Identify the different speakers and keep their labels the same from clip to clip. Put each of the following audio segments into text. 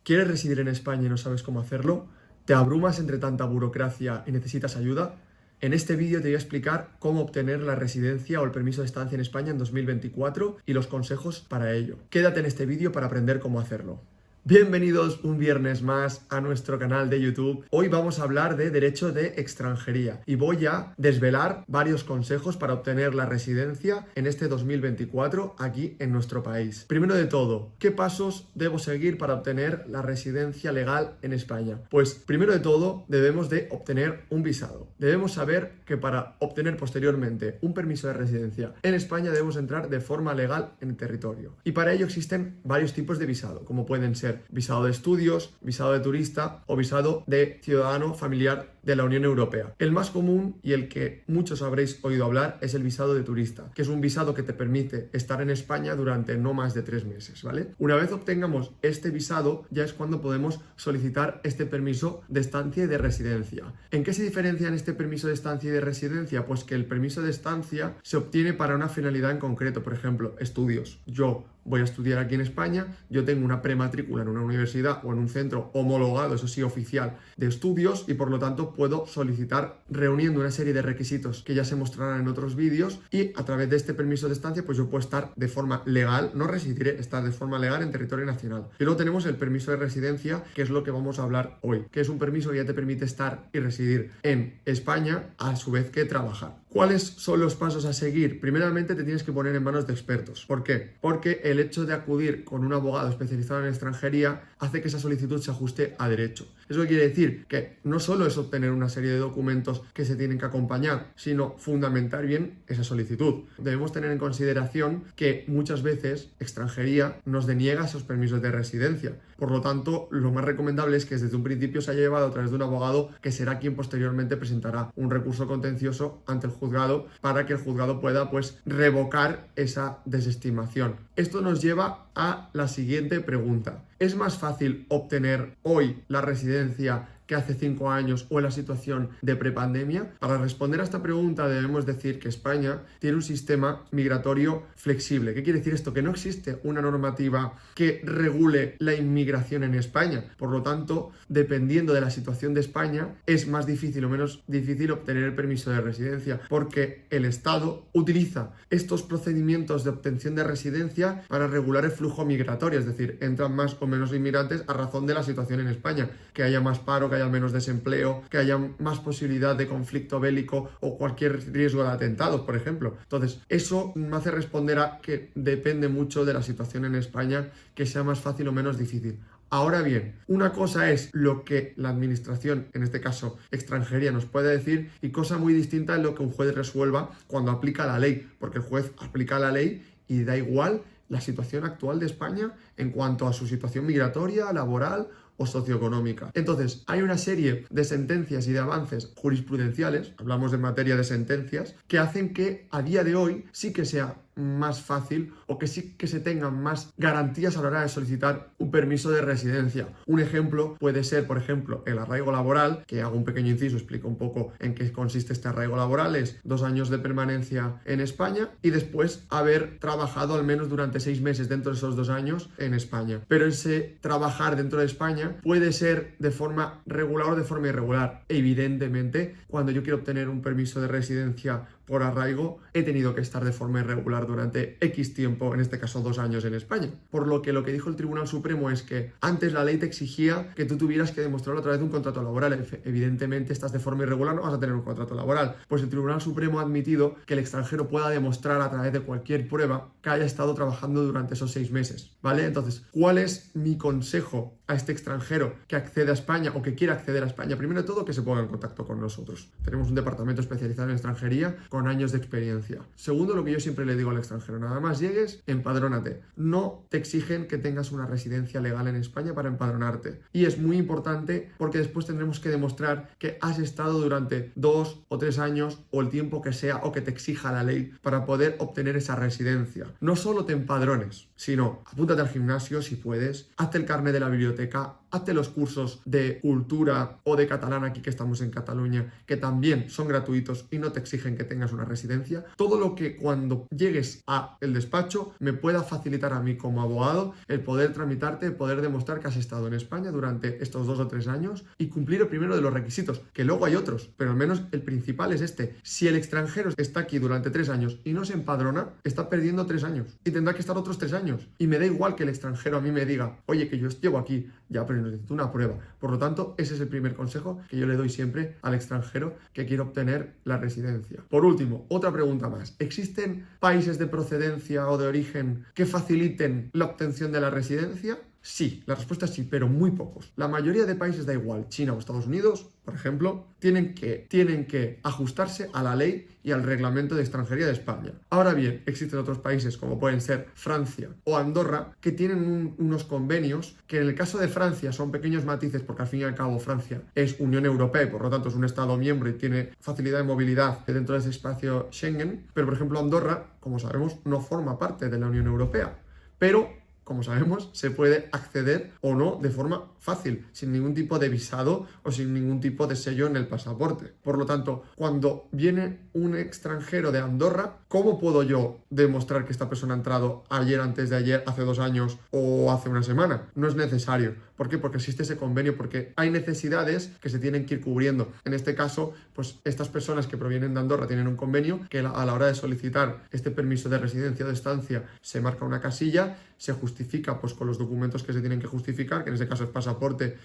Speaker 1: ¿Quieres residir en España y no sabes cómo hacerlo? ¿Te abrumas entre tanta burocracia y necesitas ayuda? En este vídeo te voy a explicar cómo obtener la residencia o el permiso de estancia en España en 2024 y los consejos para ello. Quédate en este vídeo para aprender cómo hacerlo. Bienvenidos un viernes más a nuestro canal de YouTube. Hoy vamos a hablar de derecho de extranjería y voy a desvelar varios consejos para obtener la residencia en este 2024 aquí en nuestro país. Primero de todo, ¿qué pasos debo seguir para obtener la residencia legal en España? Pues primero de todo debemos de obtener un visado. Debemos saber que para obtener posteriormente un permiso de residencia en España debemos entrar de forma legal en el territorio. Y para ello existen varios tipos de visado, como pueden ser visado de estudios, visado de turista o visado de ciudadano familiar de la Unión Europea. El más común y el que muchos habréis oído hablar es el visado de turista, que es un visado que te permite estar en España durante no más de 3 meses, ¿vale? Una vez obtengamos este visado, ya es cuando podemos solicitar este permiso de estancia y de residencia. ¿En qué se diferencian este permiso de estancia y de residencia? Pues que el permiso de estancia se obtiene para una finalidad en concreto, por ejemplo, estudios. Yo voy a estudiar aquí en España, yo tengo una prematrícula en una universidad o en un centro homologado, eso sí, oficial, de estudios y por lo tanto puedo solicitar reuniendo una serie de requisitos que ya se mostrarán en otros vídeos y a través de este permiso de estancia pues yo puedo estar de forma legal, no residiré, estar de forma legal en territorio nacional. Y luego tenemos el permiso de residencia, que es lo que vamos a hablar hoy, que es un permiso que ya te permite estar y residir en España a su vez que trabajar. ¿Cuáles son los pasos a seguir? Primeramente te tienes que poner en manos de expertos. ¿Por qué? Porque el hecho de acudir con un abogado especializado en extranjería hace que esa solicitud se ajuste a derecho. Eso quiere decir que no solo es obtener una serie de documentos que se tienen que acompañar, sino fundamentar bien esa solicitud. Debemos tener en consideración que muchas veces extranjería nos deniega esos permisos de residencia. Por lo tanto, lo más recomendable es que desde un principio se haya llevado a través de un abogado que será quien posteriormente presentará un recurso contencioso ante el juzgado para que el juzgado pueda revocar esa desestimación. Esto nos lleva a la siguiente pregunta. ¿Es más fácil obtener hoy la residencia que hace 5 años o en la situación de prepandemia? Para responder a esta pregunta debemos decir que España tiene un sistema migratorio flexible. ¿Qué quiere decir esto? Que no existe una normativa que regule la inmigración en España. Por lo tanto, dependiendo de la situación de España, es más difícil o menos difícil obtener el permiso de residencia, porque el Estado utiliza estos procedimientos de obtención de residencia para regular el flujo migratorio, es decir, entran más o menos inmigrantes a razón de la situación en España, que haya más paro, que haya menos desempleo, que haya más posibilidad de conflicto bélico o cualquier riesgo de atentados, por ejemplo. Entonces, eso me hace responder a que depende mucho de la situación en España, que sea más fácil o menos difícil. Ahora bien, una cosa es lo que la administración, en este caso extranjería, nos puede decir y cosa muy distinta es lo que un juez resuelva cuando aplica la ley, porque el juez aplica la ley y da igual la situación actual de España en cuanto a su situación migratoria, laboral o socioeconómica. Entonces, hay una serie de sentencias y de avances jurisprudenciales, hablamos de materia de sentencias, que hacen que a día de hoy sí que sea más fácil o que sí que se tengan más garantías a la hora de solicitar un permiso de residencia. Un ejemplo puede ser, por ejemplo, el arraigo laboral, que hago un pequeño inciso, explico un poco en qué consiste este arraigo laboral. Es 2 años de permanencia en España y después haber trabajado al menos durante 6 meses dentro de esos 2 años en España. Pero ese trabajar dentro de España puede ser de forma regular o de forma irregular. Evidentemente, cuando yo quiero obtener un permiso de residencia por arraigo, he tenido que estar de forma irregular durante X tiempo, en este caso 2 años en España. Por lo que dijo el Tribunal Supremo es que antes la ley te exigía que tú tuvieras que demostrarlo a través de un contrato laboral. Evidentemente, estás de forma irregular, no vas a tener un contrato laboral. Pues el Tribunal Supremo ha admitido que el extranjero pueda demostrar a través de cualquier prueba que haya estado trabajando durante esos 6 meses, ¿vale? Entonces, ¿cuál es mi consejo a este extranjero que accede a España o que quiera acceder a España? Primero de todo, que se ponga en contacto con nosotros. Tenemos un departamento especializado en extranjería con años de experiencia. Segundo, lo que yo siempre le digo al extranjero: nada más llegues, empadrónate. No te exigen que tengas una residencia legal en España para empadronarte. Y es muy importante porque después tendremos que demostrar que has estado durante 2 o 3 años o el tiempo que sea o que te exija la ley para poder obtener esa residencia. No solo te empadrones, sino apúntate al gimnasio si puedes, hazte el carnet de la biblioteca, hazte los cursos de cultura o de catalán aquí que estamos en Cataluña, que también son gratuitos y no te exigen que tengas una residencia. Todo lo que cuando llegues al despacho me pueda facilitar a mí como abogado el poder tramitarte, el poder demostrar que has estado en España durante estos 2 o 3 años y cumplir el primero de los requisitos, que luego hay otros, pero al menos el principal es este. Si el extranjero está aquí durante 3 años y no se empadrona, está perdiendo 3 años y tendrá que estar otros 3 años. Y me da igual que el extranjero a mí me diga, oye, que yo llevo aquí, ya, pero necesito una prueba. Por lo tanto, ese es el primer consejo que yo le doy siempre al extranjero que quiere obtener la residencia. Por último, otra pregunta más. ¿Existen países de procedencia o de origen que faciliten la obtención de la residencia? Sí, la respuesta es sí, pero muy pocos. La mayoría de países, da igual, China o Estados Unidos, por ejemplo, tienen que ajustarse a la ley y al reglamento de extranjería de España. Ahora bien, existen otros países como pueden ser Francia o Andorra que tienen unos convenios que en el caso de Francia son pequeños matices porque al fin y al cabo Francia es Unión Europea y por lo tanto es un Estado miembro y tiene facilidad de movilidad dentro de ese espacio Schengen, pero por ejemplo Andorra, como sabemos, no forma parte de la Unión Europea, pero como sabemos, se puede acceder o no de forma fácil, sin ningún tipo de visado o sin ningún tipo de sello en el pasaporte. Por lo tanto, cuando viene un extranjero de Andorra, ¿cómo puedo yo demostrar que esta persona ha entrado ayer, antes de ayer, hace 2 años o hace una semana? No es necesario. ¿Por qué? Porque existe ese convenio, porque hay necesidades que se tienen que ir cubriendo. En este caso, pues estas personas que provienen de Andorra tienen un convenio que a la hora de solicitar este permiso de residencia o de estancia se marca una casilla, se justifica pues con los documentos que se tienen que justificar, que en este caso es pasaporte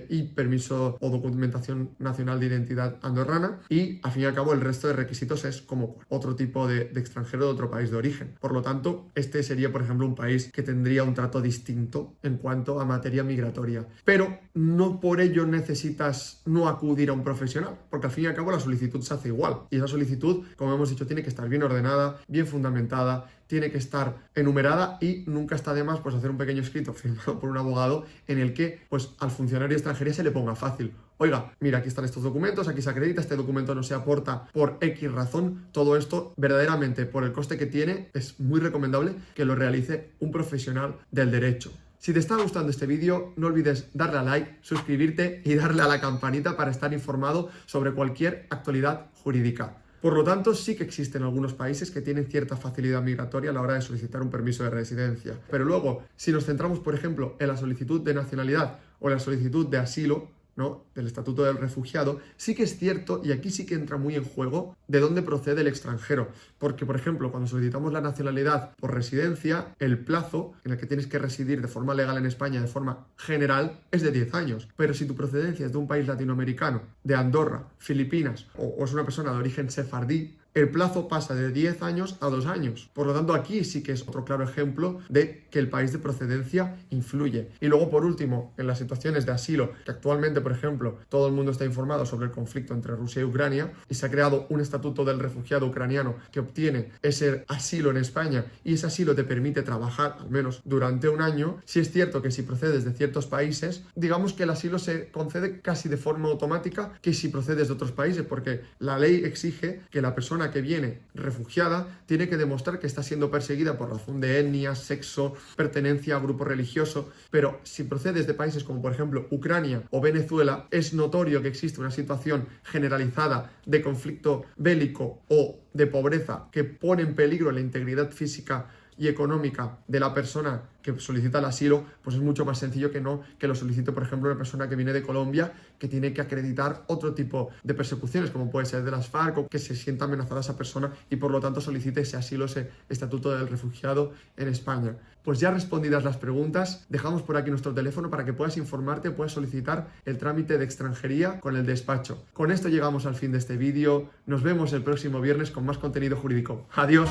Speaker 1: y permiso o documentación nacional de identidad andorrana, y al fin y al cabo el resto de requisitos es como otro tipo de extranjero de otro país de origen. Por lo tanto, este sería por ejemplo un país que tendría un trato distinto en cuanto a materia migratoria, pero no por ello necesitas no acudir a un profesional, porque al fin y al cabo la solicitud se hace igual, y esa solicitud, como hemos dicho, tiene que estar bien ordenada, bien fundamentada, tiene que estar enumerada y nunca está de más pues hacer un pequeño escrito firmado por un abogado en el que pues al funcionario de extranjería se le ponga fácil. Oiga, mira, aquí están estos documentos, aquí se acredita, este documento no se aporta por X razón. Todo esto verdaderamente por el coste que tiene es muy recomendable que lo realice un profesional del derecho. Si te está gustando este vídeo, no olvides darle a like, suscribirte y darle a la campanita para estar informado sobre cualquier actualidad jurídica. Por lo tanto, sí que existen algunos países que tienen cierta facilidad migratoria a la hora de solicitar un permiso de residencia. Pero luego, si nos centramos, por ejemplo, en la solicitud de nacionalidad o la solicitud de asilo, ¿no?, del Estatuto del Refugiado, sí que es cierto, y aquí sí que entra muy en juego, de dónde procede el extranjero. Porque, por ejemplo, cuando solicitamos la nacionalidad por residencia, el plazo en el que tienes que residir de forma legal en España de forma general es de 10 años. Pero si tu procedencia es de un país latinoamericano, de Andorra, Filipinas, o es una persona de origen sefardí, el plazo pasa de 10 años a 2 años. Por lo tanto, aquí sí que es otro claro ejemplo de que el país de procedencia influye. Y luego, por último, en las situaciones de asilo, que actualmente, por ejemplo, todo el mundo está informado sobre el conflicto entre Rusia y Ucrania, y se ha creado un estatuto del refugiado ucraniano que obtiene ese asilo en España, y ese asilo te permite trabajar al menos durante 1 año. Sí es cierto que si procedes de ciertos países, digamos que el asilo se concede casi de forma automática que si procedes de otros países, porque la ley exige que la persona que viene refugiada tiene que demostrar que está siendo perseguida por razón de etnia, sexo, pertenencia a grupo religioso, pero si procedes de países como por ejemplo Ucrania o Venezuela, es notorio que existe una situación generalizada de conflicto bélico o de pobreza que pone en peligro la integridad física y económica de la persona que solicita el asilo, pues es mucho más sencillo que no que lo solicite, por ejemplo, una persona que viene de Colombia, que tiene que acreditar otro tipo de persecuciones, como puede ser de las FARC, o que se sienta amenazada esa persona y por lo tanto solicite ese asilo, ese estatuto del refugiado en España. Pues ya respondidas las preguntas, dejamos por aquí nuestro teléfono para que puedas informarte, puedas solicitar el trámite de extranjería con el despacho. Con esto llegamos al fin de este vídeo. Nos vemos el próximo viernes con más contenido jurídico. ¡Adiós!